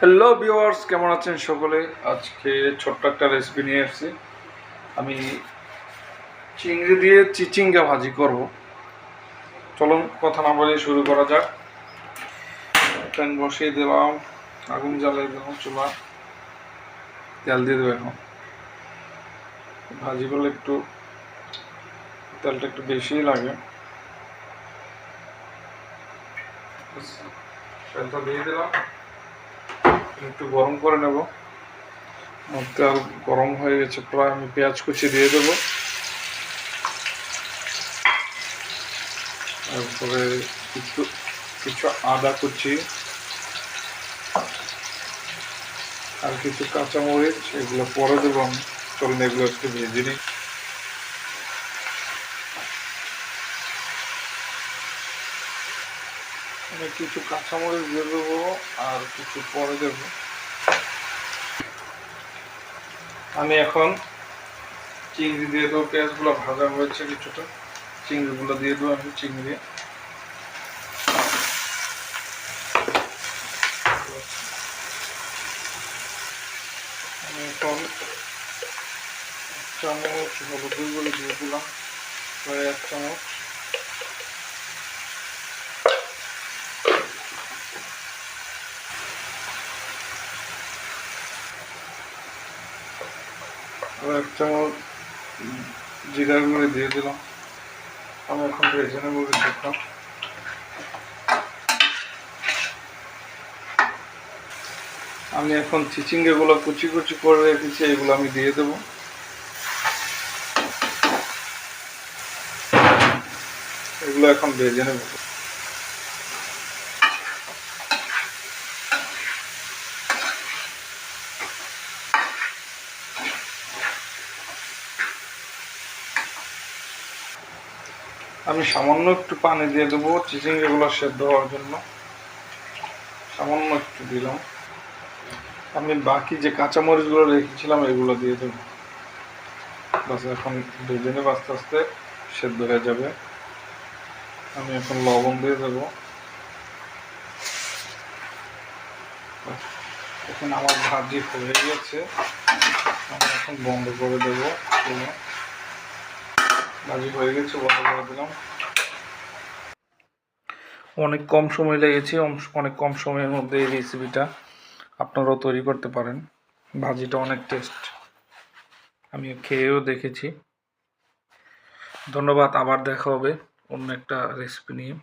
Hello viewers, কেমন আছেন সকলে? আজকে ছোট্ট একটা রেসিপি নিয়ে এসেছি। আমি চিংড়ি দিয়ে চিচিঙ্গা ভাজি করব। চলুন কথা না বলে শুরু করা যাক। প্যান বসিয়ে দিলাম, আগুন জ্বালিয়ে দিলাম, চুলা তেল দিয়ে দেবো। এখন ভাজি করলে একটু তেলটা একটু বেশিই লাগে। তেলটা দিয়ে দিলাম, একটু গরম করে নেব। তেল গরম হয়ে গেছে প্রায়, আমি পেঁয়াজ কুচি দিয়ে দেবো। তারপরে কিছু কিছু আদা কুচি আর কিছু কাঁচামরিচ, এগুলো পরে দেবো আমি। চলুন এগুলো একটু ভেজে নিই। আমি কিছু কাঁচামরিচ দিয়ে দেবো আর কিছু পরে দেবো। আমি এখন চিংড়ি দিয়ে দেবো। পেঁয়াজগুলো ভাজা হয়েছে কিছুটা, চিংড়িগুলো দিয়ে দেবো আমি। চিংড়ি আমি এখন চামচ হলুদ গুলো দিয়ে দিলাম, প্রায় 1 চামচ। আর 1 চামচ জিরা গুঁড়ো দিয়ে দিলাম। আমি এখন ভেজে নেবো কিছুটা। আমি এখন চিচিঙ্গাগুলো কুচি কুচি করে রেখেছি, এগুলো আমি দিয়ে দেবো। এগুলো এখন ভেজে নেব। আমি সামান্য একটু পানি দিয়ে দেবো চিচিঙ্গাগুলো সেদ্ধ হওয়ার জন্য, সামান্য একটু দিলাম। আমি বাকি যে কাঁচামরিচগুলো রেখেছিলাম এগুলো দিয়ে দেবো। বাস এখন ভেজে নেব, আস্তে আস্তে সেদ্ধ হয়ে যাবে। আমি এখন লবণ দিয়ে দেবো। এখন আমার ভাজি হয়ে গেছে, আমি এখন বন্ধ করে দেবো। ভাজি হয়ে গেছে, বন্ধ করে দিলাম। অনেক কম সময় লেগেছে, অনেক কম সময়ের মধ্যে এই রেসিপিটা আপনারাও তৈরি করতে পারেন। ভাজিটা অনেক টেস্ট, আমি খেয়েও দেখেছি। ধন্যবাদ, আবার দেখা হবে অন্য একটা রেসিপি নিয়ে।